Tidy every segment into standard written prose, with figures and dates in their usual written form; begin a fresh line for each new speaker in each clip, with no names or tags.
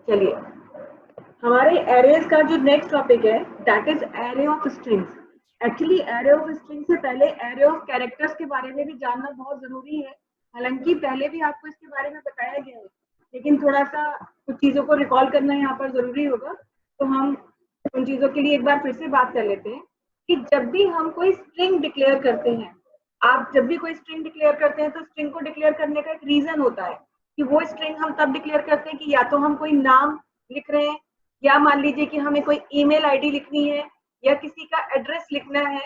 चलिए, हमारे एरेज का जो नेक्स्ट टॉपिक है that is array of strings. Actually array of strings से पहले एरे ऑफ कैरेक्टर्स के बारे में भी जानना बहुत जरूरी है। हालांकि पहले भी आपको इसके बारे में बताया गया है, लेकिन थोड़ा सा कुछ चीजों को रिकॉल करना यहाँ पर जरूरी होगा। तो हम उन चीजों के लिए एक बार फिर से बात कर लेते हैं कि जब भी हम कोई स्ट्रिंग डिक्लेयर करते हैं, आप जब भी कोई स्ट्रिंग डिक्लेयर करते हैं तो स्ट्रिंग को डिक्लेयर करने का एक रीजन होता है कि वो स्ट्रिंग हम तब डिक्लेयर करते हैं कि या तो हम कोई नाम लिख रहे हैं, या मान लीजिए कि हमें कोई ईमेल आईडी लिखनी है, या किसी का एड्रेस लिखना है।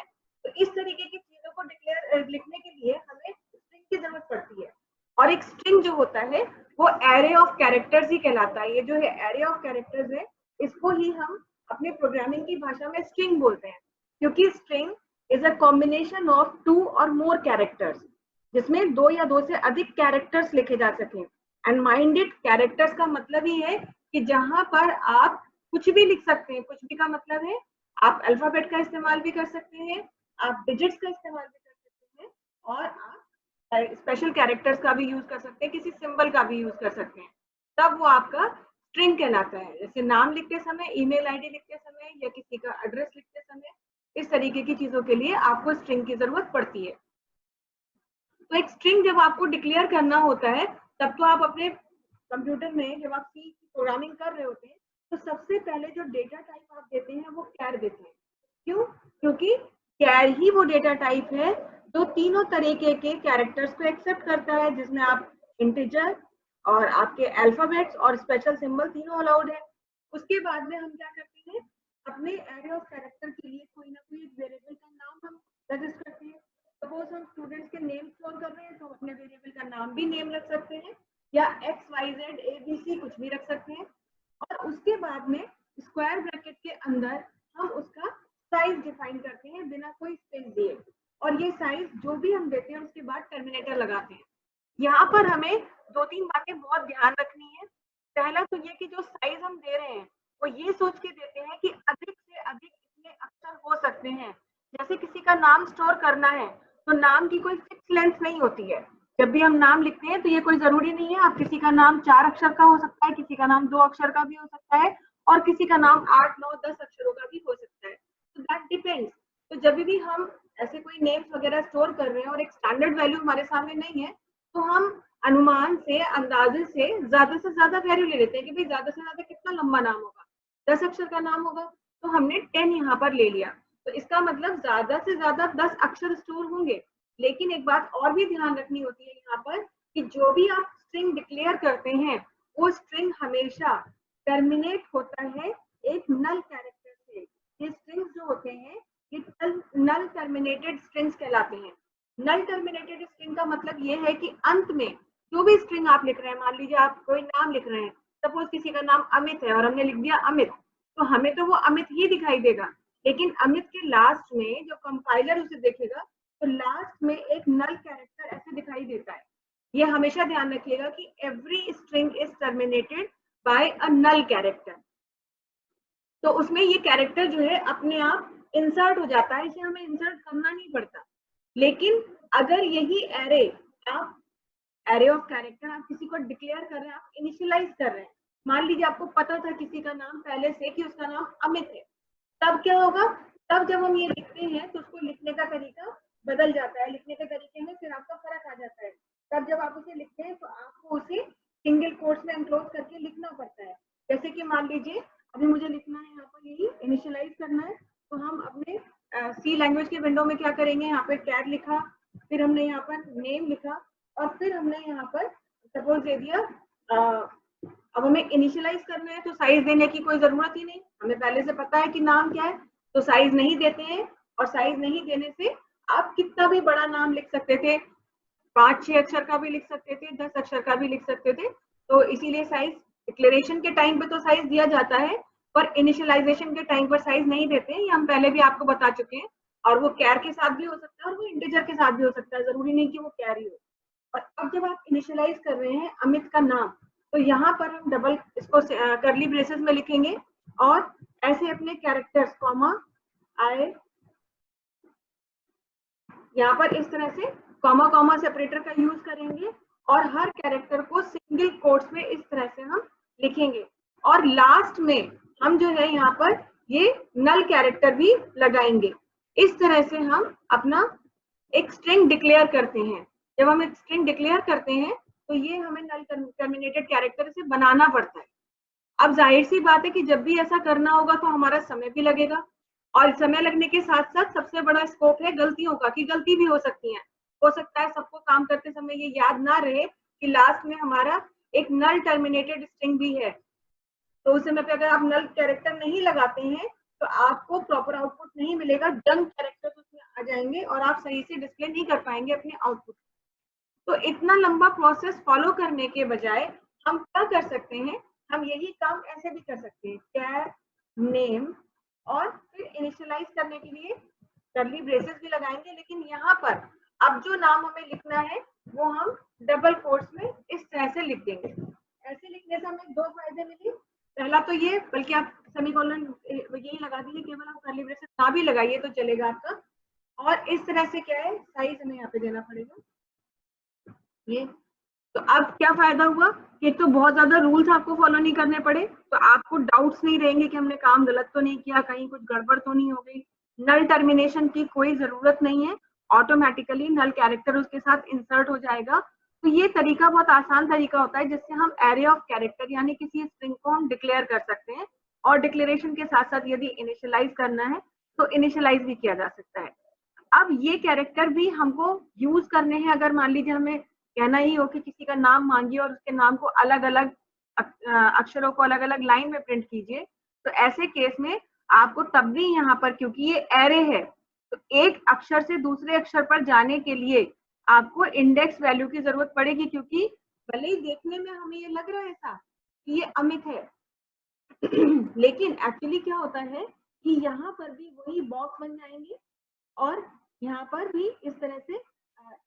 तो इस तरीके की चीजों को डिक्लेयर लिखने के लिए हमें स्ट्रिंग की जरूरत पड़ती है। और एक स्ट्रिंग जो होता है वो एरे ऑफ कैरेक्टर्स ही कहलाता है। ये जो है एरे ऑफ कैरेक्टर्स है, इसको ही हम अपने प्रोग्रामिंग की भाषा में स्ट्रिंग बोलते हैं, क्योंकि string is a combination of 2 और मोर कैरेक्टर्स, जिसमें 2 या 2 से अधिक कैरेक्टर्स लिखे जा सकें। एंड माइंडेड कैरेक्टर्स का मतलब ही है कि जहां पर आप कुछ भी लिख सकते हैं। कुछ भी का मतलब है आप अल्फाबेट का इस्तेमाल भी कर सकते हैं, आप डिजिट्स का इस्तेमाल भी कर सकते हैं, और आप स्पेशल कैरेक्टर्स का भी यूज कर सकते हैं, किसी सिंबल का भी यूज कर सकते हैं। तब वो आपका स्ट्रिंग कहलाता है। जैसे नाम लिखते समय, ईमेल आईडी लिखते समय, या किसी का एड्रेस लिखते समय, इस तरीके की चीजों के लिए आपको स्ट्रिंग की जरूरत पड़ती है। तो एक स्ट्रिंग जब आपको डिक्लेयर करना होता है, तब तो आप अपने कंप्यूटर में जब आप सी की प्रोग्रामिंग कर रहे होते हैं तो सबसे पहले जो डेटा टाइप आप देते हैं वो कैर देते हैं। क्यों? क्योंकि कैर ही वो डेटा टाइप है जो तीनों तरीके के कैरेक्टर्स को एक्सेप्ट करता है, जिसमें आप इंटीजर और आपके अल्फाबेट्स और स्पेशल सिंबल तीनों अलाउड है। उसके बाद में हम क्या करते हैं, अपने एरे ऑफ कैरेक्टर के लिए कोई ना कोई एक वेरिएबल का नाम हम रजिस्टर करते हैं। सपोज हम स्टूडेंट्स के नेम स्टोर कर रहे हैं तो हम अपने वेरिएबल का नाम भी नेम रख सकते हैं, या XYZ ABC कुछ भी रख सकते हैं। और उसके बाद में स्क्वायर ब्रैकेट के अंदर हम उसका साइज डिफाइन करते हैं बिना कोई स्पेस दिए, और ये साइज जो भी हम देते हैं उसके बाद टर्मिनेटर लगाते हैं। यहाँ पर हमें 2-3 बातें बहुत ध्यान रखनी है। पहला तो ये कि जो साइज हम दे रहे हैं वो ये सोच के देते हैं कि अधिक से अधिक इतने अक्षर हो सकते हैं। जैसे किसी का नाम स्टोर करना है तो नाम की कोई फिक्स लेंथ नहीं होती है। जब भी हम नाम लिखते हैं तो ये कोई जरूरी नहीं है, आप किसी का नाम 4 अक्षर का हो सकता है, किसी का नाम 2 अक्षर का भी हो सकता है, और किसी का नाम 8, 9, 10 अक्षरों का भी हो सकता है। तो दैट डिपेंड्स। तो जब भी हम ऐसे कोई नेम्स वगैरह स्टोर कर रहे हैं और एक स्टैंडर्ड वैल्यू हमारे सामने नहीं है, तो हम अनुमान से, अंदाजे से ज्यादा वैल्यू ले लेते हैं कि भाई ज्यादा से ज्यादा कितना लंबा नाम होगा। 10 अक्षर का नाम होगा तो हमने 10 यहाँ पर ले लिया, तो इसका मतलब ज्यादा से ज्यादा 10 अक्षर स्टोर होंगे। लेकिन एक बात और भी ध्यान रखनी होती है यहाँ पर कि जो भी आप स्ट्रिंग डिक्लेयर करते हैं वो स्ट्रिंग हमेशा टर्मिनेट होता है एक नल कैरेक्टर से। ये स्ट्रिंग्स जो होते हैं ये नल टर्मिनेटेड स्ट्रिंग्स कहलाते हैं। नल टर्मिनेटेड स्ट्रिंग का मतलब ये है कि अंत में जो भी स्ट्रिंग आप लिख रहे हैं, मान लीजिए आप कोई नाम लिख रहे हैं, सपोज किसी का नाम अमित है और हमने लिख दिया अमित, तो हमें तो वो अमित ही दिखाई देगा, लेकिन अमित के लास्ट में जो कंपाइलर उसे देखेगा तो लास्ट में एक नल कैरेक्टर ऐसे दिखाई देता है। ये हमेशा ध्यान रखिएगा कि every string is terminated by a null character. तो उसमें ये कैरेक्टर जो है अपने आप इंसर्ट हो जाता है, इसे हमें इंसर्ट करना नहीं पड़ता। लेकिन अगर यही एरे आप एरे ऑफ कैरेक्टर आप किसी को डिक्लेयर कर रहे हैं, आप इनिशियलाइज कर रहे हैं, मान लीजिए आपको पता था किसी का नाम पहले से कि उसका नाम अमित है, तब क्या होगा, तब जब हम ये लिखते हैं तो उसको लिखने का तरीका बदल जाता है, लिखने के तरीके में फिर आपका फर्क आ जाता है। तब जब आप उसे लिखते हैं तो आपको उसे सिंगल कोट्स में एनक्लोज करके लिखना पड़ता है। जैसे कि मान लीजिए अभी मुझे लिखना है यहाँ पर यही इनिशियलाइज करना है, तो हम अपने सी लैंग्वेज के विंडो में क्या करेंगे, यहाँ पे कैट लिखा, फिर हमने यहाँ पर नेम लिखा, और फिर हमने यहाँ पर सपोज दे दिया अब हमें इनिशियलाइज करना है तो साइज देने की कोई जरूरत ही नहीं, हमें पहले से पता है कि नाम क्या है, तो साइज नहीं देते हैं। और साइज नहीं देने से आप कितना भी बड़ा नाम लिख सकते थे, 5-6 अक्षर का भी लिख सकते थे, 10 अक्षर का भी लिख सकते थे। तो इसीलिए साइज डिक्लेरेशन के टाइम पे तो साइज दिया जाता है, पर इनिशियलाइजेशन के टाइम पर साइज नहीं देते हैं, ये हम पहले भी आपको बता चुके हैं। और वो कैर के साथ भी हो सकता है और वो इंटीजर के साथ भी हो सकता है, जरूरी नहीं कि वो कैर ही हो। और अब जब आप इनिशियलाइज कर रहे हैं अमित का नाम, तो यहाँ पर हम डबल इसको करली ब्रेसेस में लिखेंगे और ऐसे अपने कैरेक्टर्स कॉमा आए, यहाँ पर इस तरह से कॉमा कॉमा सेपरेटर का यूज करेंगे और हर कैरेक्टर को सिंगल कोट्स में इस तरह से हम लिखेंगे और लास्ट में हम जो है यहाँ पर ये नल कैरेक्टर भी लगाएंगे। इस तरह से हम अपना एक स्ट्रिंग डिक्लेयर करते हैं। जब हम एक स्ट्रिंग डिक्लेयर करते हैं तो ये हमें नल टर्मिनेटेड कैरेक्टर से बनाना पड़ता है। अब जाहिर सी बात है कि जब भी ऐसा करना होगा तो हमारा समय भी लगेगा और समय लगने के साथ साथ सबसे बड़ा स्कोप है गलतियों का, कि गलती भी हो सकती है। हो सकता है सबको काम करते समय ये याद ना रहे कि लास्ट में हमारा एक नल टर्मिनेटेड स्ट्रिंग भी है, तो उस समय पे अगर आप नल कैरेक्टर नहीं लगाते हैं तो आपको प्रॉपर आउटपुट नहीं मिलेगा, जंक कैरेक्टर उसमें आ जाएंगे और आप सही से डिस्प्ले नहीं कर पाएंगे अपने आउटपुट। तो इतना लंबा प्रोसेस फॉलो करने के बजाय हम क्या कर सकते हैं, हम यही काम ऐसे भी कर सकते हैं, कैर नेम और फिर इनिशियलाइज करने के लिए कर्ली ब्रेसेस भी लगाएंगे, लेकिन यहाँ पर अब जो नाम हमें लिखना है वो हम डबल कोट्स में इस तरह से लिख देंगे। ऐसे लिखने से हमें दो फायदे मिले। पहला तो ये, बल्कि आप सेमीकोलन यही लगा दीजिए, केवल आप कर्ली ब्रेसेस ना भी लगाइए तो चलेगा आपका। और इस तरह से क्या है, साइज हमें यहाँ पे देना पड़ेगा ये। तो अब क्या फायदा हुआ कि तो बहुत ज्यादा रूल्स आपको फॉलो नहीं करने पड़े, तो आपको डाउट्स नहीं रहेंगे कि हमने काम गलत तो नहीं किया, कहीं कुछ गड़बड़ तो नहीं हो गई। नल टर्मिनेशन की कोई जरूरत नहीं है, ऑटोमेटिकली नल कैरेक्टर उसके साथ इंसर्ट हो जाएगा। तो ये तरीका बहुत आसान तरीका होता है जिससे हम एरे ऑफ कैरेक्टर यानी किसी स्ट्रिंग को हम डिक्लेयर कर सकते हैं, और डिक्लेरेशन के साथ साथ यदि इनिशियलाइज करना है तो इनिशियलाइज भी किया जा सकता है। अब ये कैरेक्टर भी हमको यूज करने हैं, अगर मान लीजिए हमें कहना ही हो कि किसी का नाम मांगिए और उसके नाम को अलग अलग अक्षरों को अलग अलग लाइन में प्रिंट कीजिए, तो ऐसे केस में आपको तब भी यहाँ पर, क्योंकि ये एरे है, तो एक अक्षर से दूसरे अक्षर पर जाने के लिए आपको इंडेक्स वैल्यू की जरूरत पड़ेगी, क्योंकि भले ही देखने में हमें ये लग रहा है ऐसा कि ये अमित है लेकिन एक्चुअली क्या होता है कि यहाँ पर भी वही बॉक्स बन जाएंगे और यहाँ पर भी इस तरह से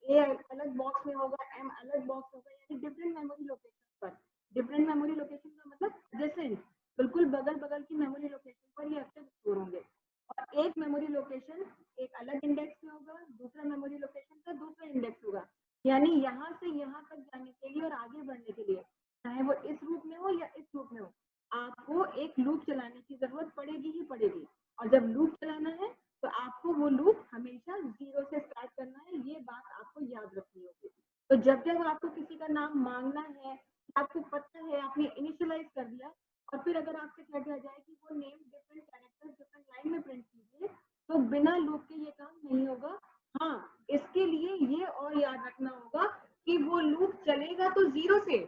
ए अलग बॉक्स में होगा, एम अलग बॉक्स होगा, यानी डिफरेंट मेमोरी लोकेशन पर। डिफरेंट मेमोरी लोकेशन का मतलब एडजेसेंट, बिल्कुल बगल बगल की मेमोरी लोकेशन पर ये अक्षर स्टोर होंगे। और एक मेमोरी लोकेशन एक अलग इंडेक्स में होगा, दूसरा मेमोरी लोकेशन का दूसरा इंडेक्स होगा। यानी यहाँ से यहाँ तक जाने के लिए और आगे बढ़ने के लिए, चाहे वो इस रूप में हो या इस रूप में हो, आपको एक लूप चलाने की जरूरत पड़ेगी ही पड़ेगी। और जब लूप चलाना है तो आपको वो लूप हमेशा 0 से स्टार्ट करना है, ये बात आपको याद रखनी होगी। तो जब जब आपको किसी का नाम मांगना है, आपको पता है, आपने इनिशियलाइज कर दिया, और फिर अगर आपसे कह दिया जाए कि वो name different character different line में प्रिंट कीजिए, तो बिना लूप के ये काम नहीं होगा। हाँ, इसके लिए ये और याद रखना होगा कि वो लूप चलेगा तो 0 से,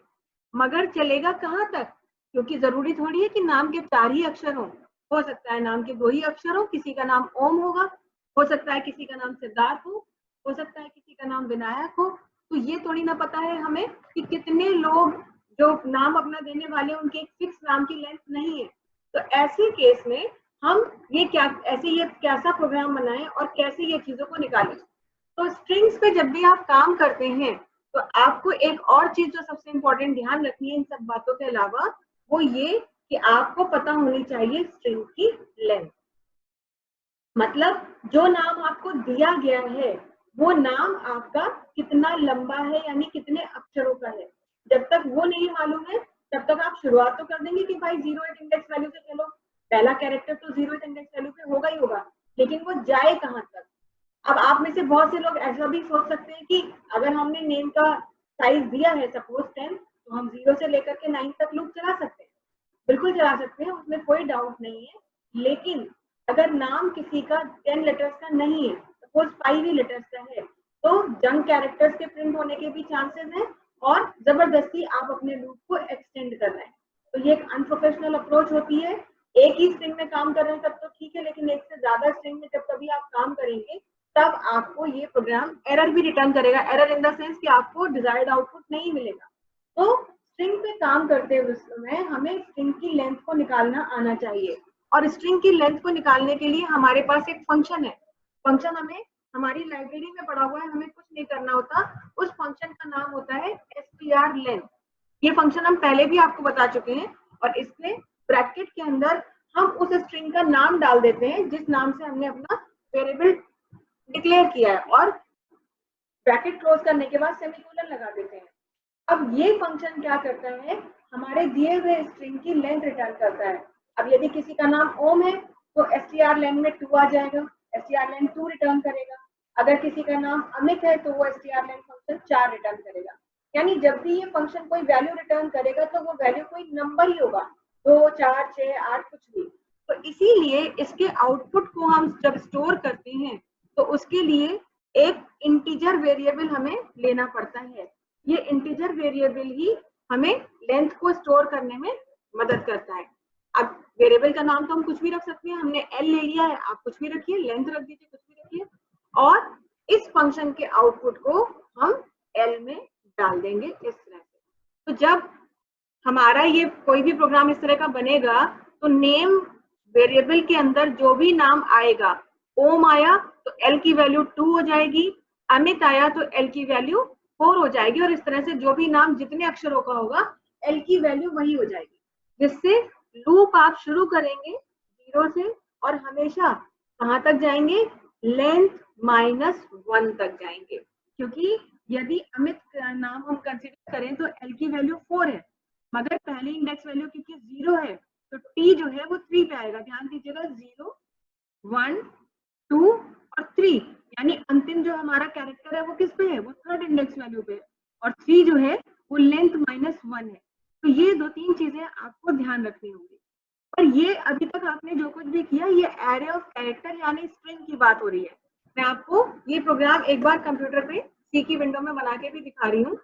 मगर चलेगा कहाँ तक, क्योंकि जरूरी थोड़ी है कि नाम के 4 ही अक्षर हों। हो सकता है नाम के 2 ही अक्षर हो, किसी का नाम ओम होगा, हो सकता है किसी का नाम सिद्धार्थ हो सकता है किसी का नाम विनायक हो। तो ये थोड़ी ना पता है हमें कि कितने लोग जो नाम अपना देने वाले उनके एक फिक्स नाम की लेंथ नहीं है। तो ऐसे केस में हम ये कैसा प्रोग्राम बनाएं और कैसे ये चीजों को निकालें। तो स्ट्रिंग्स पे जब भी आप काम करते हैं तो आपको एक और चीज जो सबसे इंपॉर्टेंट ध्यान रखनी है इन सब बातों के अलावा, वो ये कि आपको पता होनी चाहिए स्ट्रिंग की लेंथ। मतलब जो नाम आपको दिया गया है वो नाम आपका कितना लंबा है, यानी कितने अक्षरों का है। जब तक वो नहीं मालूम है तब तक आप शुरुआत तो कर देंगे कि भाई 0 इंडेक्स वैल्यू से, चलो पहला कैरेक्टर तो 0 इंडेक्स वैल्यू पे होगा ही होगा, लेकिन वो जाए कहाँ तक। अब आप में से बहुत से लोग ऐसा भी सोच सकते हैं कि अगर हमने नेम का साइज दिया है सपोज 10, तो हम 0 से लेकर के 9 तक लूप चला सकते हैं। बिल्कुल चला सकते हैं, उसमें कोई डाउट नहीं है। लेकिन अगर नाम किसी का 10 लेटर्स का नहीं है, सपोज 5 ही लेटर्स का है, तो जंक कैरेक्टर्स के प्रिंट होने के भी चांसेस हैं और जबरदस्ती आप अपने लूप को एक्सटेंड कर रहे हैं। तो ये एक अनप्रोफेशनल अप्रोच होती है। एक ही स्ट्रिंग में काम कर रहे हैं तब तो ठीक है, लेकिन एक से ज्यादा स्ट्रिंग में जब कभी आप काम करेंगे तब आपको ये प्रोग्राम एरर भी रिटर्न करेगा। एरर इन द सेंस कि आपको डिजायर्ड आउटपुट नहीं मिलेगा। तो स्ट्रिंग पे काम करते हुए समय हमें स्ट्रिंग की लेंथ को निकालना आना चाहिए, और स्ट्रिंग की लेंथ को निकालने के लिए हमारे पास एक फंक्शन है। फंक्शन हमें हमारी लाइब्रेरी में पढ़ा हुआ है, हमें कुछ नहीं करना होता। उस फंक्शन का नाम होता है strlen। ये फंक्शन हम पहले भी आपको बता चुके हैं, और इसमें ब्रैकेट के अंदर हम उस स्ट्रिंग का नाम डाल देते हैं जिस नाम से हमने अपना वेरिएबल डिक्लेयर किया है, और ब्रैकेट क्लोज करने के बाद सेमीकोलन लगा देते हैं। अब ये फंक्शन क्या करता है, हमारे दिए हुए स्ट्रिंग की लेंथ रिटर्न करता है। अब यदि किसी का नाम ओम है तो str लेन में 2 आ जाएगा, str लेन 2 रिटर्न करेगा। अगर किसी का नाम अमित है तो वो str लेन फंक्शन 4 रिटर्न करेगा। यानी जब भी ये फंक्शन कोई वैल्यू रिटर्न करेगा तो वो वैल्यू कोई नंबर ही होगा, 2 4 6 8 कुछ भी। तो इसीलिए इसके आउटपुट को हम जब स्टोर करते हैं तो उसके लिए एक इंटीजर वेरिएबल हमें लेना पड़ता है। ये इंटीजर वेरिएबल ही हमें लेंथ को स्टोर करने में मदद करता है। अब वेरिएबल का नाम तो हम कुछ भी रख सकते हैं, हमने एल ले लिया है, आप कुछ भी रखिए, लेंथ रख दीजिए, कुछ भी रखिए, और इस फंक्शन के आउटपुट को हम एल में डाल देंगे इस तरह से। तो जब हमारा ये कोई भी प्रोग्राम इस तरह का बनेगा तो नेम वेरिएबल के अंदर जो भी नाम आएगा, ओम आया तो एल की वैल्यू 2 हो जाएगी, अमित आया तो एल की वैल्यू 4 हो जाएगी, और इस तरह से जो भी नाम जितने अक्षरों का होगा एल की वैल्यू वही हो जाएगी, जिससे लूप आप शुरू करेंगे 0 से और हमेशा कहां तक जाएंगे, लेंथ -1 तक जाएंगे। क्योंकि यदि अमित का नाम हम कंसीडर करें तो एल की वैल्यू 4 है, मगर पहली इंडेक्स वैल्यू क्योंकि 0 है तो टी जो है वो 3 पे आएगा। ध्यान दीजिएगा, 0 1 2 और 3, यानी अंतिम जो हमारा कैरेक्टर है वो किस पे है, वो थर्ड इंडेक्स वैल्यू पे है, और 3 जो है वो लेंथ -1 है। तो ये 2-3 चीजें आपको ध्यान रखनी होंगी। और ये अभी तक आपने जो कुछ भी किया ये एरे ऑफ कैरेक्टर यानी स्ट्रिंग की बात हो रही है। मैं आपको ये प्रोग्राम एक बार कंप्यूटर पे सी की विंडो में बना के भी दिखा रही हूँ,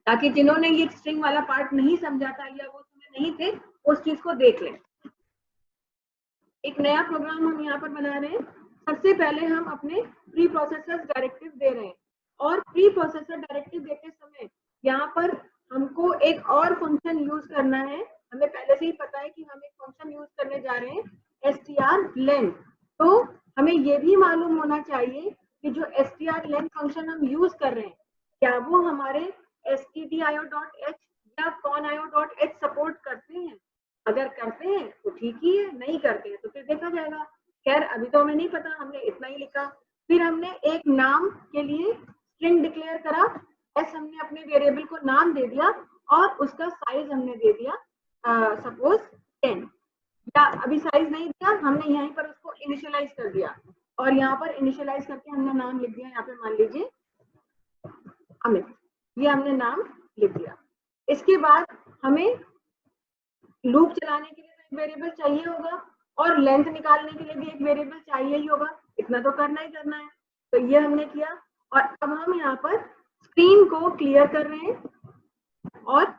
ताकि जिन्होंने ये स्ट्रिंग वाला पार्ट नहीं समझा था या वो उसमें नहीं थे उस चीज को देख लें। एक नया प्रोग्राम हम यहाँ पर बना रहे हैं। सबसे पहले हम अपने प्री प्रोसेसर डायरेक्टिव दे रहे हैं, और प्री प्रोसेसर डायरेक्टिव देते समय यहाँ पर हमको एक और फंक्शन यूज करना है। हमें पहले से ही पता है कि हम एक फंक्शन यूज करने जा रहे हैं strlen। तो हमें ये भी मालूम होना चाहिए कि जो strlen फंक्शन हम यूज कर रहे हैं क्या वो हमारे stdio.h या conio.h सपोर्ट करते हैं। अगर करते हैं तो ठीक ही है, नहीं करते हैं तो फिर देखा जाएगा। खैर अभी तो हमें नहीं पता, हमने इतना ही लिखा। फिर हमने एक नाम के लिए स्ट्रिंग डिक्लेयर करा, एस हमने अपने वेरिएबल को नाम दे दिया, और उसका साइज हमने दे दिया सपोज 10, या अभी साइज नहीं दिया, हमने यहीं पर उसको इनिशियलाइज कर दिया, और यहाँ पर इनिशियलाइज करके हमने नाम लिख दिया, यहाँ पे मान लीजिए अमित, ये हमने नाम लिख दिया। इसके बाद हमें लूप चलाने के लिए तो एक वेरिएबल चाहिए होगा, और लेंथ निकालने के लिए भी एक वेरिएबल चाहिए ही होगा, इतना तो करना ही करना है। तो ये हमने किया, और अब हम यहाँ पर स्क्रीन को क्लियर कर रहे हैं, और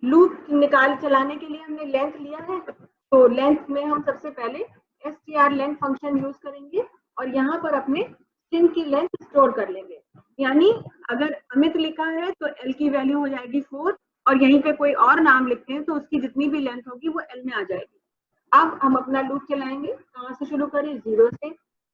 लूप निकाल चलाने के लिए हमने लेंथ लिया है, तो लेंथ में हम सबसे पहले strlen फंक्शन यूज करेंगे, और यहाँ पर अपने स्ट्रिंग की लेंथ स्टोर कर लेंगे। यानी अगर अमित लिखा है तो एल की वैल्यू हो जाएगी 4, और यहीं पे कोई और नाम लिखते हैं तो उसकी जितनी भी लेंथ होगी वो एल में आ जाएगी। अब हम अपना लूप चलाएंगे, कहाँ से शुरू करें, 0 से,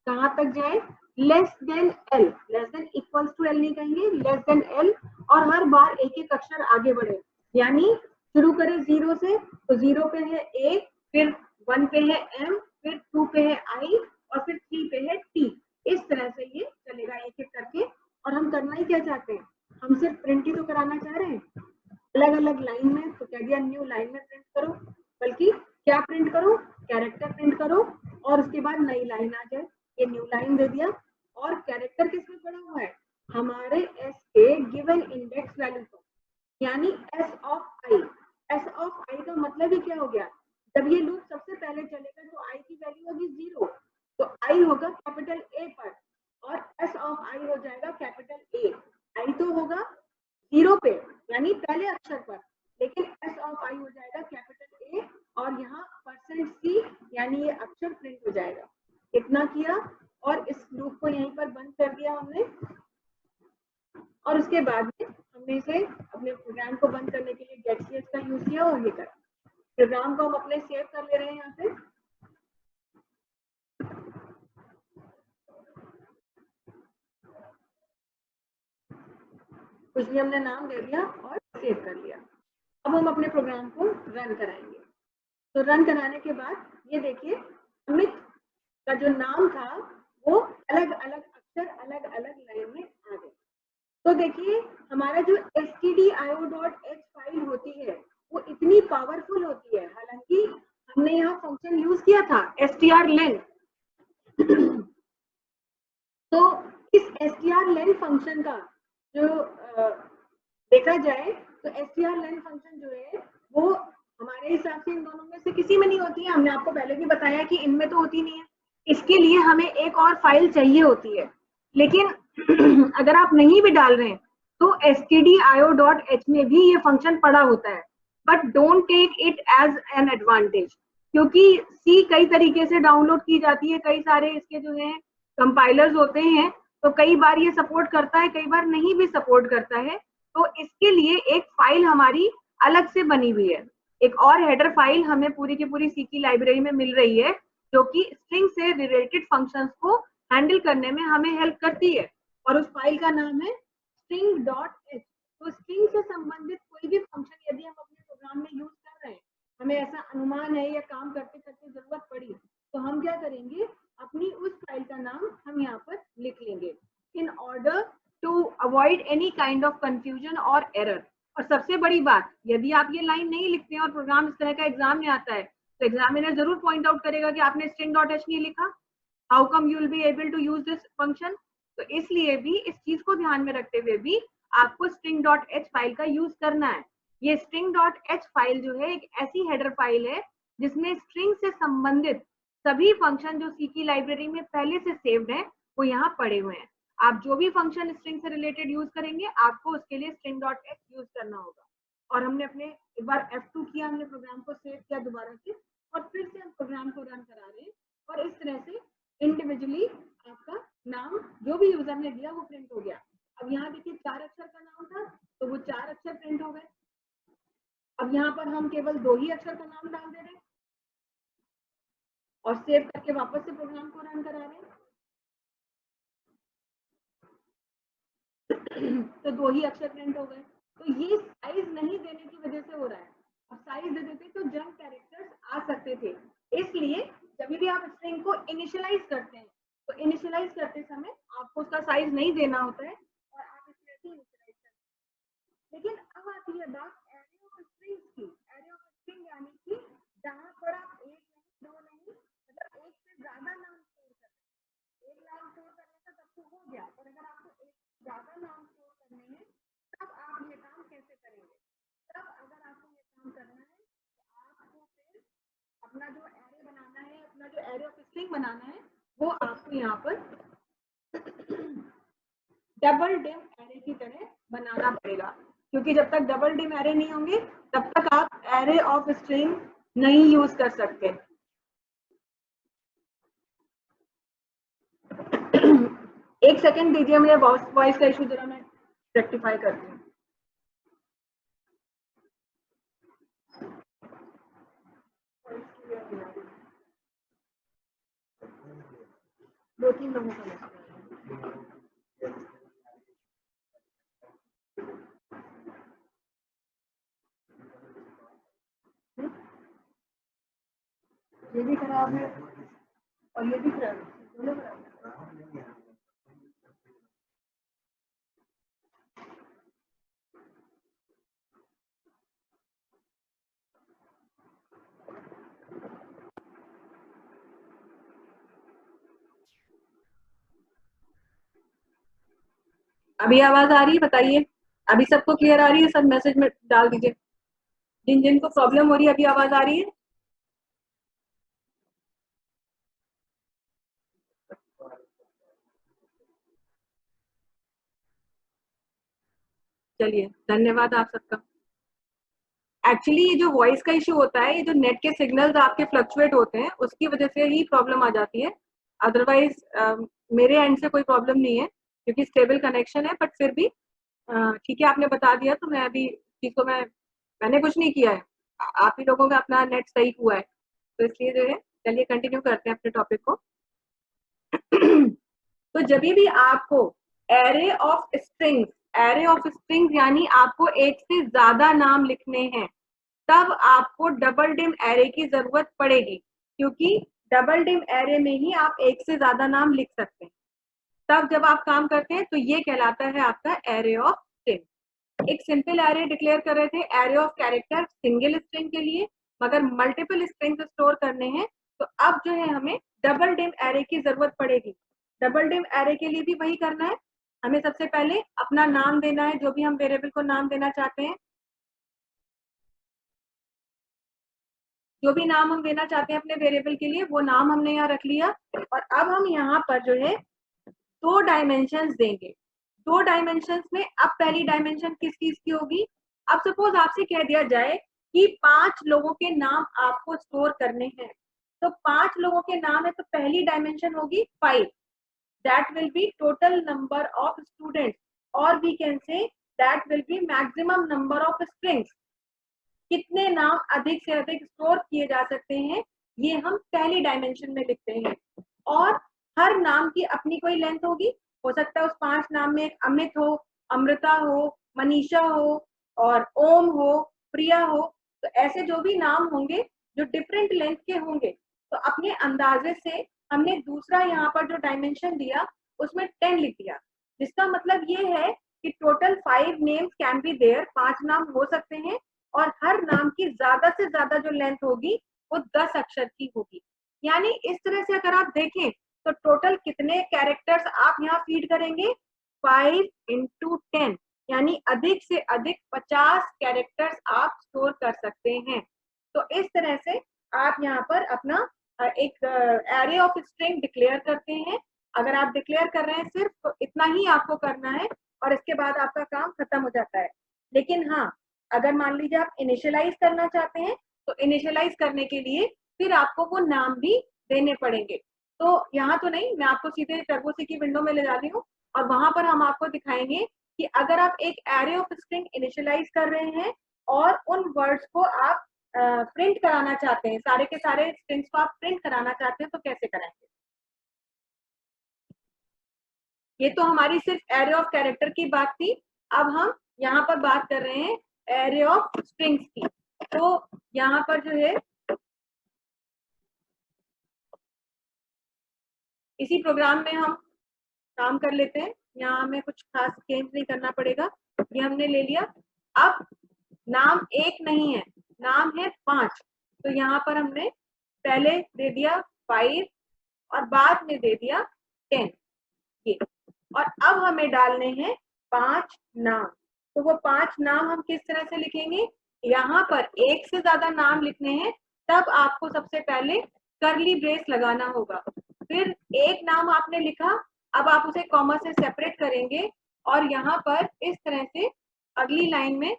कहाँ तक जाए, less than L, less than equals to L नहीं कहेंगे, लेस देन एल, और हर बार एक एक अक्षर आगे बढ़े। यानी शुरू करें 0 से, तो 0 पे है ए, फिर 1 पे है एम, फिर 2 पे है आई, और फिर 3 पे है टी। इस तरह से ये चलेगा एक एक करके। और हम करना ही क्या चाहते हैं, हम सिर्फ प्रिंट ही तो कराना चाह रहे हैं अलग अलग लाइन में, तो कह दिया न्यू लाइन में प्रिंट करो, बल्कि क्या प्रिंट करो, कैरेक्टर प्रिंट करो, और उसके बाद नई लाइन आ जाए, ये न्यू लाइन दे दिया। और कैरेक्टर किसमें पड़ा हुआ है, हमारे एस के गिवन इंडेक्स वैल्यू को, यानी S of I. S of I का मतलब ही क्या हो गया, जब ये लूप सबसे पहले चलेगा तो आई की वैल्यू होगी 0, तो आई होगा कैपिटल ए पर, और एस ऑफ आई हो जाएगा कैपिटल ए। आई तो होगा 0 पे यानी पहले अक्षर पर, लेकिन एस ऑफ आई हो जाएगा कैपिटल ए, और यहाँ %c यानी ये अक्षर प्रिंट हो जाएगा। इतना किया, और इस लूप को यहीं पर बंद कर दिया हमने, और उसके बाद में हमने इसे अपने प्रोग्राम को बंद करने के लिए गेट ch का यूज किया, और ये करा। प्रोग्राम को हम अपने सेव कर ले रहे हैं यहाँ पे, कुछ भी हमने नाम दे दिया और सेव कर लिया। अब हम अपने प्रोग्राम को रन कराएंगे। तो रन कराने के बाद ये देखिए अमित का जो नाम था वो अलग अलग अक्षर अलग अलग लाइन में आ गए। तो देखिए हमारा जो stdio.h फाइल होती है वो इतनी पावरफुल होती है, हालांकि हमने यहाँ फंक्शन यूज किया था strlen। तो इस strlen फंक्शन का जो देखा जाए तो strlen फंक्शन जो है वो हमारे हिसाब से इन दोनों में से किसी में नहीं होती है। हमने आपको पहले भी बताया कि इनमें तो होती नहीं है, इसके लिए हमें एक और फाइल चाहिए होती है। लेकिन अगर आप नहीं भी डाल रहे हैं तो stdio.h में भी ये फंक्शन पड़ा होता है, but don't take it as an advantage, क्योंकि सी कई तरीके से डाउनलोड की जाती है, कई सारे इसके जो है कंपाइलर्स होते हैं, तो कई बार ये सपोर्ट करता है, कई बार नहीं भी सपोर्ट करता है। तो इसके लिए एक फाइल हमारी अलग से बनी हुई है, एक और हेडर फाइल हमें पूरी की पूरी सी की लाइब्रेरी में मिल रही है, जो कि स्ट्रिंग से रिलेटेड फंक्शंस को हैंडल करने में हमें हेल्प करती है, और उस फाइल का नाम है string.h। तो स्ट्रिंग से संबंधित कोई भी फंक्शन यदि हम अपने प्रोग्राम में यूज कर रहे हैं, हमें ऐसा अनुमान है या काम करते करते जरूरत पड़ी, तो हम क्या करेंगे, अपनी उस फाइल का नाम हम यहाँ पर लिख लेंगे in order to avoid any kind of confusion और एरर। और सबसे बड़ी बात, यदि आप ये लाइन नहीं लिखते हैं और प्रोग्राम इस तरह का एग्जाम में आता है, तो एग्जामिनर जरूर पॉइंट आउट करेगा कि आपने string.h नहीं लिखा, how come you will be able to use this function. तो इसलिए भी इस चीज को ध्यान में रखते हुए भी आपको string.h फाइल का यूज करना है। ये string.h फाइल जो है एक ऐसी हेडर फाइल है जिसमें स्ट्रिंग से संबंधित सभी फंक्शन जो सी की लाइब्रेरी में पहले से सेव्ड है वो यहाँ पड़े हुए हैं। आप जो भी फंक्शन स्ट्रिंग से रिलेटेड यूज करेंगे आपको उसके लिए string.h यूज करना होगा। और हमने अपने एक बार F2 किया, हमने प्रोग्राम को सेव किया दोबारा से, और फिर से हम प्रोग्राम को रन करा रहे हैं, और इस तरह से इंडिविजुअली आपका नाम जो भी यूजर ने दिया वो प्रिंट हो गया। अब यहाँ देखिए 4 अक्षर का नाम था तो वो 4 अक्षर प्रिंट हो गए। अब यहाँ पर हम केवल 2 ही अक्षर का नाम डाल दे रहे हैं और सेव करके वापस से प्रोग्राम को रन करा रहे हैं, तो 2 ही अक्षर प्रिंट हो गए। तो ये साइज नहीं देने की वजह से हो रहा है। अब साइज दे देते तो जंक कैरेक्टर्स आ सकते थे, इसलिए जब भी आप स्ट्रिंग को इनिशियलाइज करते हैं तो इनिशियलाइज करते समय आपको उसका साइज नहीं देना होता है और आप इस तरह से इनिशियलाइज करते हैं। लेकिन अब आती है बात एरे ऑफ स्ट्रिंग्स की। एरे ऑफ स्ट्रिंग यानी कि जहां पर आप एक नहीं, 2 नहीं, मतलब एक से ज्यादा नाम स्टोर कर रहे हैं। एक नाम स्टोर करने का तब तो हो गया, और अगर आपको एक ज्यादा नाम स्टोर करने हैं तब आप ये काम कैसे करेंगे? तब अगर आपको ये काम करना है तो आपको फिर अपना जो एरे बनाना है, अपना जो एरे ऑफ स्ट्रिंग बनाना है, वो आपको यहाँ पर डबल डिम एरे की तरह बनाना पड़ेगा, क्योंकि जब तक डबल डिम एरे नहीं होंगे तब तक आप एरे ऑफ स्ट्रिंग नहीं यूज कर सकते। एक सेकंड दीजिए, मुझे वॉइस का इशू जरा मैं रेक्टिफाई करती हूँ। दो तीन लोगों का ये भी खराब है और ये भी खराब है, दोनों खराब है। अभी आवाज आ रही है? बताइए, अभी सबको क्लियर आ रही है? सब मैसेज में डाल दीजिए जिन जिनको प्रॉब्लम हो रही है। अभी आवाज आ रही है? चलिए, धन्यवाद आप सबका। एक्चुअली ये जो वॉइस का इशू होता है, ये जो नेट के सिग्नल्स आपके फ्लक्चुएट होते हैं उसकी वजह से ही प्रॉब्लम आ जाती है। अदरवाइज मेरे एंड से कोई प्रॉब्लम नहीं है क्योंकि स्टेबल कनेक्शन है, बट फिर भी ठीक है, आपने बता दिया तो मैं अभी चीज को मैंने कुछ नहीं किया है, आप ही लोगों का अपना नेट सही हुआ है, तो इसलिए जो है चलिए कंटिन्यू करते हैं अपने टॉपिक को। तो जब भी आपको एरे ऑफ स्ट्रिंग्स यानी आपको एक से ज्यादा नाम लिखने हैं, तब आपको डबल डिम एरे की जरूरत पड़ेगी, क्योंकि डबल डिम एरे में ही आप एक से ज्यादा नाम लिख सकते हैं। तब जब आप काम करते हैं तो ये कहलाता है आपका एरे ऑफ स्ट्रिंग। एक सिंपल एरे डिक्लेयर कर रहे थे array of character single string के लिए, मगर मल्टीपल स्ट्रिंग्स स्टोर करने हैं तो अब जो है हमें डबल डिम एरे की जरूरत पड़ेगी। डबल डिम एरे के लिए भी वही करना है, हमें सबसे पहले अपना नाम देना है, जो भी हम वेरिएबल को नाम देना चाहते हैं, जो भी नाम हम देना चाहते हैं अपने वेरिएबल के लिए वो नाम हमने यहाँ रख लिया। और अब हम यहाँ पर जो है 2 डायमेंशंस देंगे। 2 डायमेंशंस में अब पहली डायमेंशन किस चीज की होगी? अब सपोज आपसे कह दिया जाए कि 5 लोगों के नाम आपको स्टोर करने हैं, तो 5 लोगों के नाम है तो पहली डायमेंशन होगी 5, that will be total number of students, और we can say that will be maximum number of strings. कितने नाम अधिक से अधिक स्टोर किए जा सकते हैं ये हम पहली डायमेंशन में लिखते हैं। और हर नाम की अपनी कोई लेंथ होगी, हो सकता है उस 5 नाम में एक अमित हो, अमृता हो, मनीषा हो और ओम हो, प्रिया हो, तो ऐसे जो भी नाम होंगे जो डिफरेंट लेंथ के होंगे, तो अपने अंदाजे से हमने दूसरा यहाँ पर जो डायमेंशन दिया उसमें 10 लिख दिया, जिसका मतलब ये है कि total 5 names can be there, 5 नाम हो सकते हैं और हर नाम की ज्यादा से ज्यादा जो लेंथ होगी वो 10 अक्षर की होगी। यानी इस तरह से अगर आप देखें तो टोटल कितने कैरेक्टर्स आप यहाँ फीड करेंगे? 5 इंटू 10, यानी अधिक से अधिक 50 कैरेक्टर्स आप स्टोर कर सकते हैं। तो इस तरह से आप यहाँ पर अपना एक एरे ऑफ स्ट्रिंग डिक्लेयर करते हैं। अगर आप डिक्लेयर कर रहे हैं सिर्फ तो इतना ही आपको करना है और इसके बाद आपका काम खत्म हो जाता है। लेकिन हाँ, अगर मान लीजिए आप इनिशियलाइज करना चाहते हैं तो इनिशियलाइज करने के लिए फिर आपको वो नाम भी देने पड़ेंगे। तो यहाँ तो नहीं, मैं आपको सीधे टर्बोसी की विंडो में ले जा रही हूँ और वहां पर हम आपको दिखाएंगे कि अगर आप एक एरे ऑफ स्ट्रिंग इनिशियलाइज कर रहे हैं और उन वर्ड्स को आप प्रिंट कराना चाहते हैं, सारे के सारे स्ट्रिंग्स को आप प्रिंट कराना चाहते हैं तो कैसे कराएंगे। ये तो हमारी सिर्फ एरे ऑफ कैरेक्टर की बात थी। अब हम यहाँ पर बात कर रहे हैं एरे ऑफ स्ट्रिंग्स की। तो यहाँ पर जो है इसी प्रोग्राम में हम काम कर लेते हैं, यहाँ हमें कुछ खास चेंज नहीं करना पड़ेगा, ये हमने ले लिया। अब नाम एक नहीं है, नाम है 5, तो यहाँ पर हमने पहले दे दिया 5 और बाद में दे दिया 10 ये। और अब हमें डालने हैं 5 नाम। तो वो 5 नाम हम किस तरह से लिखेंगे? यहाँ पर एक से ज्यादा नाम लिखने हैं तब आपको सबसे पहले करली ब्रेस लगाना होगा। फिर एक नाम आपने लिखा, अब आप उसे कॉमा से सेपरेट करेंगे और यहाँ पर इस तरह से अगली लाइन में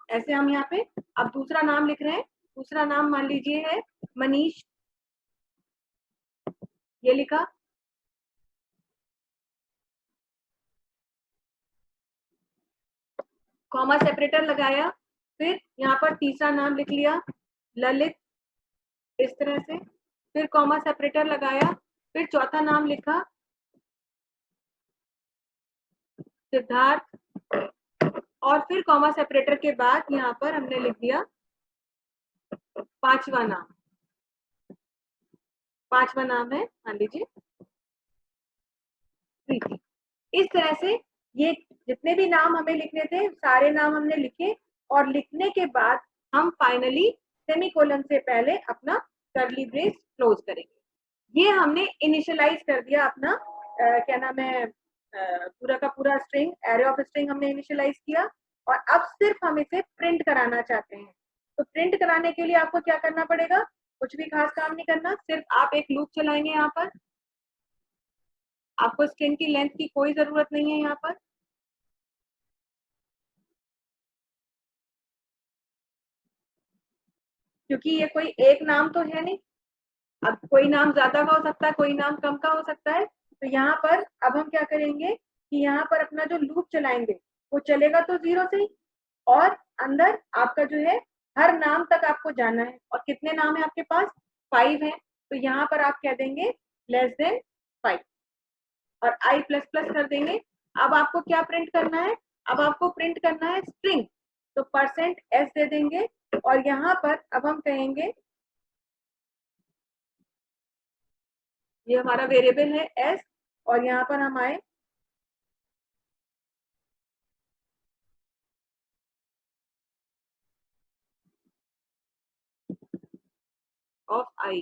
ऐसे हम यहाँ पे अब दूसरा नाम लिख रहे हैं। दूसरा नाम मान लीजिए है मनीष, ये लिखा, कॉमा सेपरेटर लगाया, फिर यहाँ पर तीसरा नाम लिख लिया ललित, इस तरह से, फिर कॉमा सेपरेटर लगाया, फिर चौथा नाम लिखा सिद्धार्थ, और फिर कॉमा सेपरेटर के बाद यहाँ पर हमने लिख दिया पांचवा नाम। पांचवा नाम है मान लीजिए प्रीति। इस तरह से ये जितने भी नाम हमें लिखने थे सारे नाम हमने लिखे और लिखने के बाद हम फाइनली सेमीकोलन से पहले अपना कर्ली ब्रेस क्लोज करेंगे। ये हमने इनिशियलाइज कर दिया अपना क्या नाम है पूरा का पूरा स्ट्रिंग, एरे ऑफ स्ट्रिंग हमने इनिशियलाइज किया और अब सिर्फ हम इसे प्रिंट कराना चाहते हैं। तो प्रिंट कराने के लिए आपको क्या करना पड़ेगा? कुछ भी खास काम नहीं करना, सिर्फ आप एक लूप चलाएंगे। यहाँ पर आपको स्ट्रिंग की लेंथ की कोई जरूरत नहीं है यहाँ पर, क्योंकि ये कोई एक नाम तो है नहीं। अब कोई नाम ज्यादा का हो सकता है, कोई नाम कम का हो सकता है। तो यहाँ पर अब हम क्या करेंगे कि यहाँ पर अपना जो लूप चलाएंगे वो चलेगा तो 0 से ही, और अंदर आपका जो है हर नाम तक आपको जाना है। और कितने नाम है आपके पास? 5 है। तो यहाँ पर आप कह देंगे लेस देन 5 और i प्लस प्लस कर देंगे। अब आपको क्या प्रिंट करना है? अब आपको प्रिंट करना है स्ट्रिंग, तो %s दे देंगे और यहाँ पर अब हम कहेंगे ये हमारा वेरिएबल है s, और यहाँ पर हम आए ऑफ i।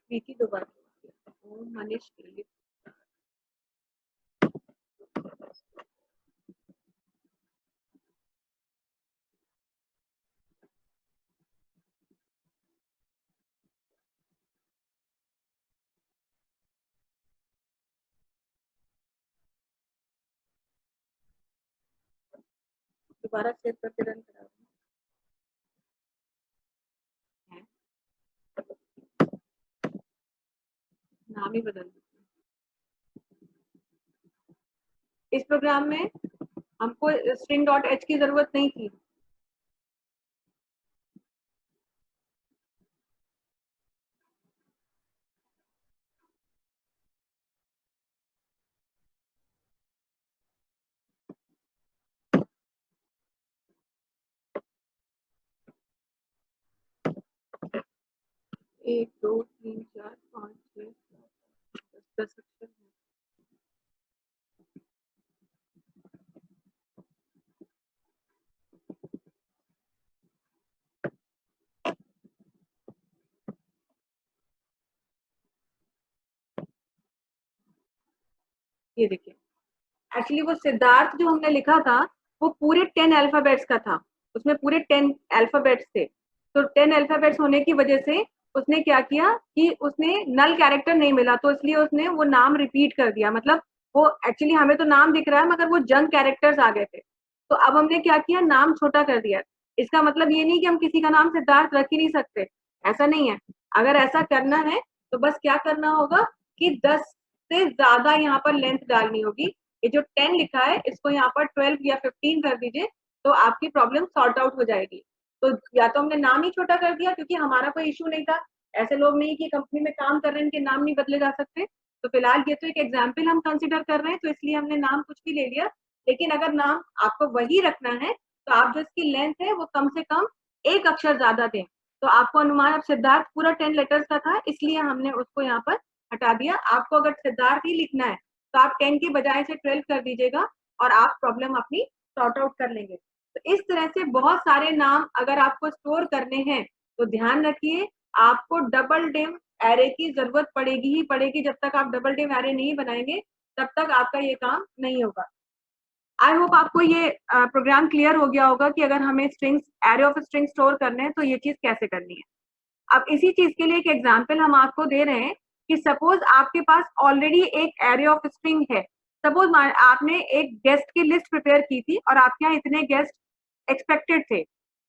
प्रीति दोबारा मनीष के लिए दोबारा सेव करके रन करा नाम ही बदल दीजिए। इस प्रोग्राम में हमको स्ट्रिंग डॉट एच की जरूरत नहीं थी। एक दो तीन चार पाँच छः सात 10 अक्षर है। ये देखिए, एक्चुअली वो सिद्धार्थ जो हमने लिखा था वो पूरे 10 अल्फाबेट्स का था, उसमें पूरे 10 अल्फाबेट्स थे। तो 10 अल्फाबेट्स होने की वजह से उसने क्या किया कि उसने नल कैरेक्टर नहीं मिला, तो इसलिए उसने वो नाम रिपीट कर दिया। मतलब वो एक्चुअली हमें तो नाम दिख रहा है मगर वो जंक कैरेक्टर्स आ गए थे। तो अब हमने क्या किया, नाम छोटा कर दिया। इसका मतलब ये नहीं कि हम किसी का नाम सिद्धार्थ रख ही नहीं सकते, ऐसा नहीं है। अगर ऐसा करना है तो बस क्या करना होगा कि 10 से ज्यादा यहाँ पर लेंथ डालनी होगी। ये जो 10 लिखा है इसको यहाँ पर 12 या 15 कर दीजिए, तो आपकी प्रॉब्लम सॉर्ट आउट हो जाएगी। तो या तो हमने नाम ही छोटा कर दिया क्योंकि हमारा कोई इशू नहीं था, ऐसे लोग नहीं कि कंपनी में काम कर रहे हैं इनके नाम नहीं बदले जा सकते। तो फिलहाल ये तो एक एग्जाम्पल हम कंसिडर कर रहे हैं, तो इसलिए हमने नाम कुछ भी ले लिया। लेकिन अगर नाम आपको वही रखना है तो आप जो इसकी लेंथ है वो कम से कम एक अक्षर ज्यादा दें। तो आपको अनुमान, अब सिद्धार्थ पूरा 10 लेटर्स का था इसलिए हमने उसको यहाँ पर हटा दिया। आपको अगर सिद्धार्थ ही लिखना है तो आप 10 की बजाय से 12 कर दीजिएगा और आप प्रॉब्लम अपनी सॉर्ट आउट कर लेंगे। तो इस तरह से बहुत सारे नाम अगर आपको स्टोर करने हैं तो ध्यान रखिए आपको डबल डिम एरे की जरूरत पड़ेगी ही पड़ेगी। जब तक आप डबल डिम एरे नहीं बनाएंगे तब तक आपका ये काम नहीं होगा। आई होप आपको ये प्रोग्राम क्लियर हो गया होगा कि अगर हमें strings, array of string store करने हैं तो ये चीज कैसे करनी है। अब इसी चीज के लिए एक एग्जाम्पल हम आपको दे रहे हैं कि सपोज आपके पास ऑलरेडी एक एरे ऑफ स्ट्रिंग है। सपोज आपने एक गेस्ट की लिस्ट प्रिपेयर की थी और आपके यहाँ इतने गेस्ट एक्सपेक्टेड थे,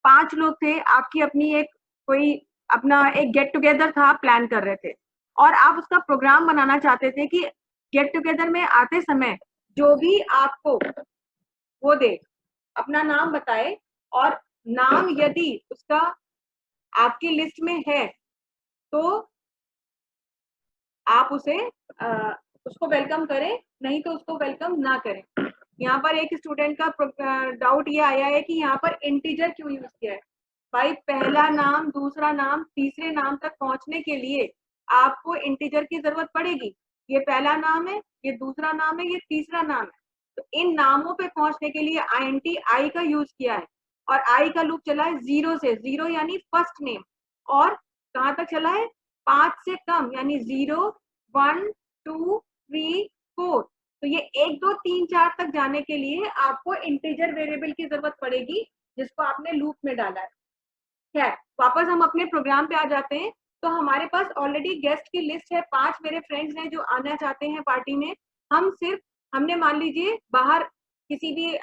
5 लोग थे, आपकी अपनी एक कोई अपना एक गेट टुगेदर था, आप प्लान कर रहे थे और आप उसका प्रोग्राम बनाना चाहते थे कि गेट टुगेदर में आते समय जो भी आपको वो दे, अपना नाम बताए और नाम यदि उसका आपकी लिस्ट में है तो आप उसे उसको वेलकम करें, नहीं तो उसको वेलकम ना करें। यहाँ पर एक स्टूडेंट का डाउट ये आया है कि यहाँ पर इंटीजर क्यों यूज किया है। भाई पहला नाम, दूसरा नाम, तीसरे नाम तक पहुंचने के लिए आपको इंटीजर की जरूरत पड़ेगी। ये पहला नाम है, ये दूसरा नाम है, ये तीसरा नाम है। तो इन नामों पे पहुंचने के लिए INT आई का यूज किया है और आई का लूप चला है 0 से, 0 यानी फर्स्ट नेम, और कहाँ तक चला है 5 से कम यानी 0 1 2 3 4। तो ये 1 2 3 4 तक जाने के लिए आपको इंटीजर वेरिएबल की जरूरत पड़ेगी जिसको आपने लूप में डाला है। खैर वापस हम अपने प्रोग्राम पे आ जाते हैं। तो हमारे पास ऑलरेडी गेस्ट की लिस्ट है, 5 मेरे फ्रेंड्स हैं जो आना चाहते हैं पार्टी में। हम सिर्फ, हमने मान लीजिए बाहर किसी भी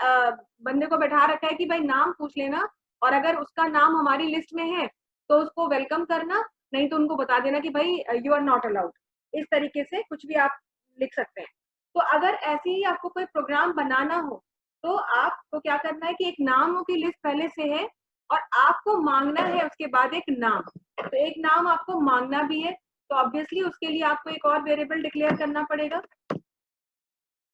बंदे को बैठा रखा है कि भाई नाम पूछ लेना, और अगर उसका नाम हमारी लिस्ट में है तो उसको वेलकम करना, नहीं तो उनको बता देना कि भाई यू आर नॉट अलाउड। इस तरीके से कुछ भी आप लिख सकते हैं। तो अगर ऐसे ही आपको कोई प्रोग्राम बनाना हो तो आपको क्या करना है कि एक नामों की लिस्ट पहले से है और आपको मांगना है उसके बाद एक नाम। तो एक नाम आपको मांगना भी है, तो ऑब्वियसली उसके लिए आपको एक और वेरिएबल डिक्लेयर करना पड़ेगा।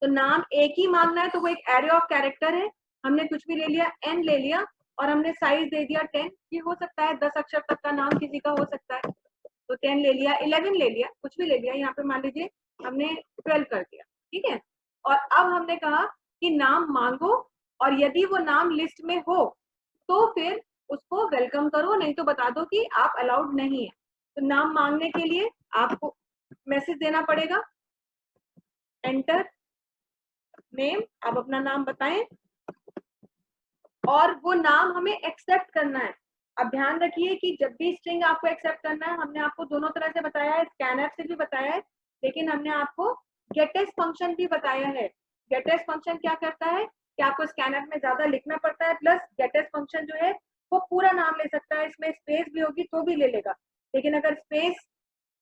तो नाम एक ही मांगना है तो वो एक एरे ऑफ कैरेक्टर है, हमने कुछ भी ले लिया, n ले लिया और हमने साइज दे दिया 10। ये हो सकता है 10 अक्षर तक का नाम किसी का हो सकता है, तो 10 ले लिया, 11 ले लिया, कुछ भी ले लिया। यहाँ पे मान लीजिए हमने 12 कर दिया, ठीक है। और अब हमने कहा कि नाम मांगो और यदि वो नाम लिस्ट में हो तो फिर उसको वेलकम करो, नहीं तो बता दो कि आप अलाउड नहीं है। तो नाम मांगने के लिए आपको मैसेज देना पड़ेगा, एंटर नेम, आप अपना नाम बताएं और वो नाम हमें एक्सेप्ट करना है। अब ध्यान रखिए कि जब भी स्ट्रिंग आपको एक्सेप्ट करना है, हमने आपको दोनों तरह से बताया है, स्कैनफ से भी बताया है, लेकिन हमने आपको गेटेस्ट फंक्शन भी बताया है। गेटेस्ट फंक्शन क्या करता है कि आपको स्कैनफ में ज्यादा लिखना पड़ता है, प्लस गेटेस्ट फंक्शन जो है वो पूरा नाम ले सकता है, इसमें स्पेस भी होगी तो भी ले लेगा। लेकिन अगर स्पेस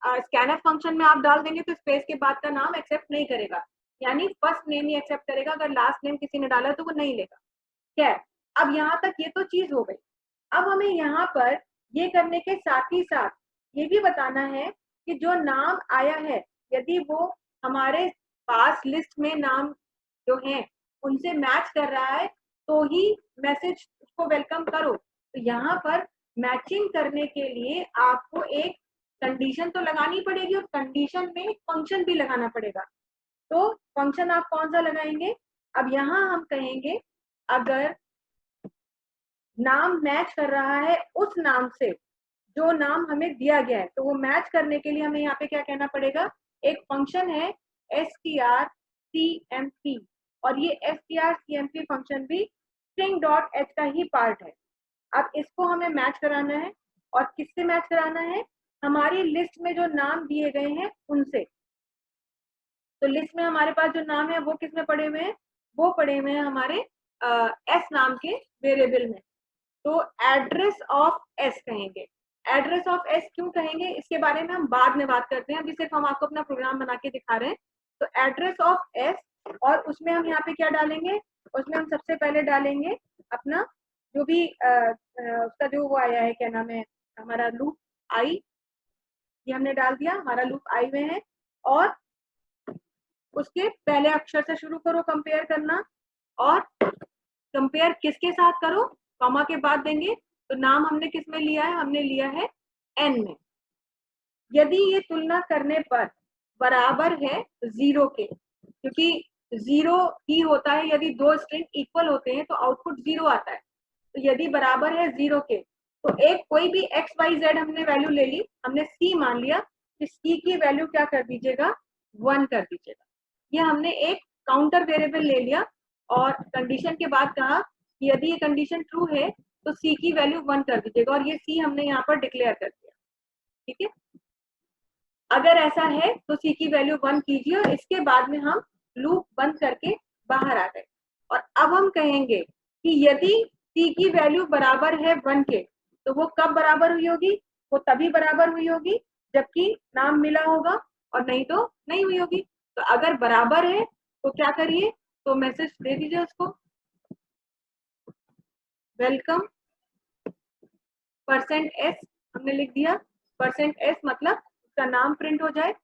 स्कैनफ फंक्शन में आप डाल देंगे तो स्पेस के बाद का नाम एक्सेप्ट नहीं करेगा, यानी फर्स्ट नेम ही एक्सेप्ट करेगा, अगर लास्ट नेम किसी ने डाला तो वो नहीं लेगा। क्या है, अब यहाँ तक ये तो चीज हो गई। अब हमें यहाँ पर ये करने के साथ ही साथ ये भी बताना है कि जो नाम आया है यदि वो हमारे पास लिस्ट में नाम जो है उनसे मैच कर रहा है तो ही मैसेज उसको वेलकम करो। तो यहाँ पर मैचिंग करने के लिए आपको एक कंडीशन तो लगानी पड़ेगी और कंडीशन में फंक्शन भी लगाना पड़ेगा। तो फंक्शन आप कौन सा लगाएंगे, अब यहाँ हम कहेंगे अगर नाम मैच कर रहा है उस नाम से जो नाम हमें दिया गया है, तो वो मैच करने के लिए हमें यहाँ पे क्या कहना पड़ेगा, एक फंक्शन है strcmp, और ये strcmp फंक्शन भी string डॉट h का ही पार्ट है। अब इसको हमें मैच कराना है, और किससे मैच कराना है, हमारी लिस्ट में जो नाम दिए गए हैं उनसे। तो लिस्ट में हमारे पास जो नाम है वो किस में पड़े हुए हैं, वो पड़े हुए हैं हमारे एस नाम के वेरिएबल में। तो एड्रेस ऑफ एस कहेंगे। एड्रेस ऑफ एस क्यों कहेंगे इसके बारे में हम बाद में बात करते हैं, अभी सिर्फ हम आपको अपना प्रोग्राम बना के दिखा रहे हैं। तो एड्रेस ऑफ एस, और उसमें हम यहाँ पे क्या डालेंगे, उसमें हम सबसे पहले डालेंगे अपना जो भी उसका जो वो आया है, क्या नाम है, हमारा लूप आई, ये हमने डाल दिया, हमारा लूप आई में है। और उसके पहले अक्षर से शुरू करो कंपेयर करना, और कंपेयर किसके साथ करो, कॉमा के बाद देंगे। तो नाम हमने किस में लिया है, हमने लिया है n में। यदि ये तुलना करने पर बराबर है 0 के, क्योंकि 0 ही होता है यदि दो स्ट्रिंग इक्वल होते हैं तो आउटपुट 0 आता है। तो यदि बराबर है 0 के तो एक कोई भी x y z हमने वैल्यू ले ली, हमने c मान लिया, इस c की वैल्यू क्या कर दीजिएगा, 1 कर दीजिएगा। ये हमने एक काउंटर वेरिएबल ले लिया और कंडीशन के बाद कहा कि यदि ये कंडीशन ट्रू है तो c की वैल्यू 1 कर दीजिएगा, और ये c हमने यहाँ पर डिक्लेयर कर दिया, ठीक है। अगर ऐसा है तो c की वैल्यू 1 कीजिए और इसके बाद में हम लूप बंद करके बाहर आ गए। और अब हम कहेंगे कि यदि c की वैल्यू बराबर है 1 के तो वो कब बराबर हुई होगी, वो तभी बराबर हुई होगी जबकि नाम मिला होगा, और नहीं तो नहीं हुई होगी। तो अगर बराबर है तो क्या करिए, तो मैसेज दे दीजिए उसको, वेलकम %s हमने लिख दिया, %s मतलब उसका नाम प्रिंट हो जाए।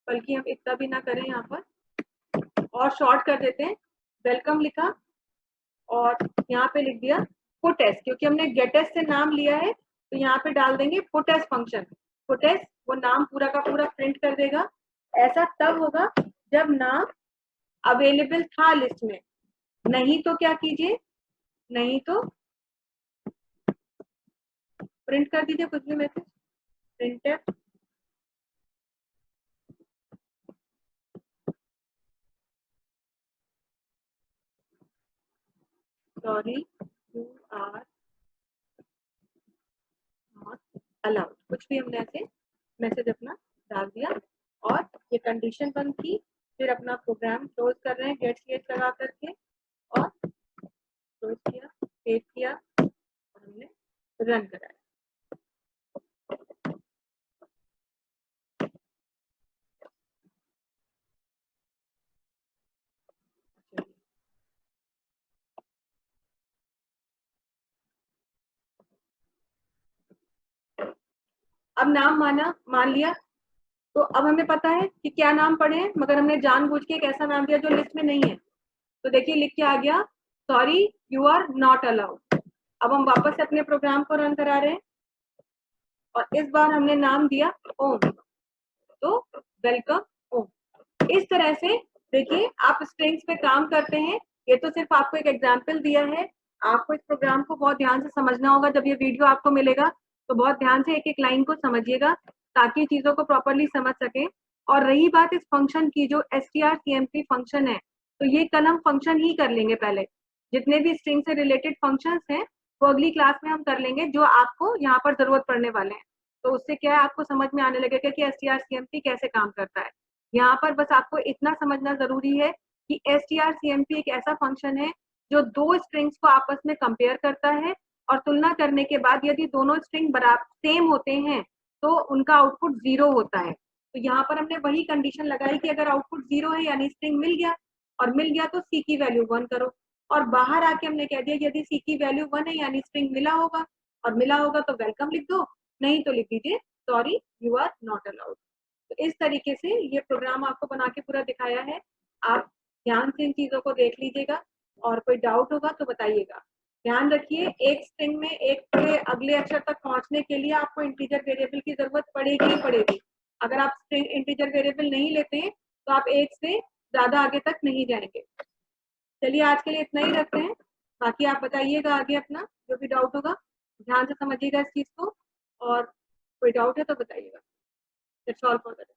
बल्कि हम इतना भी ना करें यहाँ पर, और शॉर्ट कर देते हैं, वेलकम लिखा और यहाँ पे लिख दिया पुटस, क्योंकि हमने गेटस से नाम लिया है तो यहाँ पे डाल देंगे पुटस फंक्शन। पुटस वो नाम पूरा का पूरा प्रिंट कर देगा। ऐसा तब होगा जब नाम अवेलेबल था लिस्ट में, नहीं तो क्या कीजिए, नहीं तो प्रिंट कर दीजिए कुछ भी message, printf sorry you are not allowed, कुछ भी हमने ऐसे मैसेज अपना डाल दिया और ये कंडीशन बंद की। फिर अपना प्रोग्राम क्लोज कर रहे हैं गेट स्लेट लगा करके, और क्लोज किया, सेव किया और हमने रन कराया। अब नाम मान लिया, तो अब हमें पता है कि क्या नाम पढ़े हैं, मगर हमने जानबूझ के एक ऐसा नाम दिया जो लिस्ट में नहीं है। तो देखिए लिख के आ गया, sorry you are not allowed. अब हम वापस से अपने प्रोग्राम को रन करा रहे हैं और इस बार हमने नाम दिया ओम, तो वेलकम ओम। इस तरह से देखिए आप स्ट्रिंग्स पे काम करते हैं। ये तो सिर्फ आपको एक एग्जाम्पल दिया है, आपको इस प्रोग्राम को बहुत ध्यान से समझना होगा। जब ये वीडियो आपको मिलेगा तो बहुत ध्यान से एक एक लाइन को समझिएगा ताकि चीजों को प्रॉपरली समझ सके। और रही बात इस फंक्शन की, जो strcmp फंक्शन है, तो ये कल हम फंक्शन ही कर लेंगे। पहले जितने भी स्ट्रिंग से रिलेटेड फंक्शंस हैं वो अगली क्लास में हम कर लेंगे, जो आपको यहाँ पर जरूरत पड़ने वाले हैं। तो उससे क्या है, आपको समझ में आने लगेगा कि strcmp कैसे काम करता है। यहाँ पर बस आपको इतना समझना जरूरी है कि strcmp एक ऐसा फंक्शन है जो दो स्ट्रिंग्स को आपस में कंपेयर करता है और तुलना करने के बाद यदि दोनों स्ट्रिंग बराबर सेम होते हैं तो उनका आउटपुट 0 होता है। तो यहाँ पर हमने वही कंडीशन लगाई कि अगर आउटपुट 0 है यानी स्ट्रिंग मिल गया, और मिल गया तो सी की वैल्यू 1 करो। और बाहर आके हमने कह दिया यदि सी की वैल्यू 1 है यानी स्ट्रिंग मिला होगा, और मिला होगा तो वेलकम लिख दो, नहीं तो लिख दीजिए sorry you are not allowed. तो इस तरीके से ये प्रोग्राम आपको बना के पूरा दिखाया है। आप ध्यान से इन चीजों को देख लीजिएगा और कोई डाउट होगा तो बताइएगा। ध्यान रखिए एक स्ट्रिंग में एक से अगले अक्षर तक पहुंचने के लिए आपको इंटीजर वेरिएबल की जरूरत पड़ेगी ही पड़ेगी। अगर आप स्ट्रिंग इंटीजर वेरिएबल नहीं लेते हैं तो आप एक से ज्यादा आगे तक नहीं जाएंगे। चलिए आज के लिए इतना ही रखते हैं, बाकी आप बताइएगा आगे अपना जो भी डाउट होगा। ध्यान से समझिएगा इस चीज को, और कोई डाउट है तो बताइएगा। That's all for the day.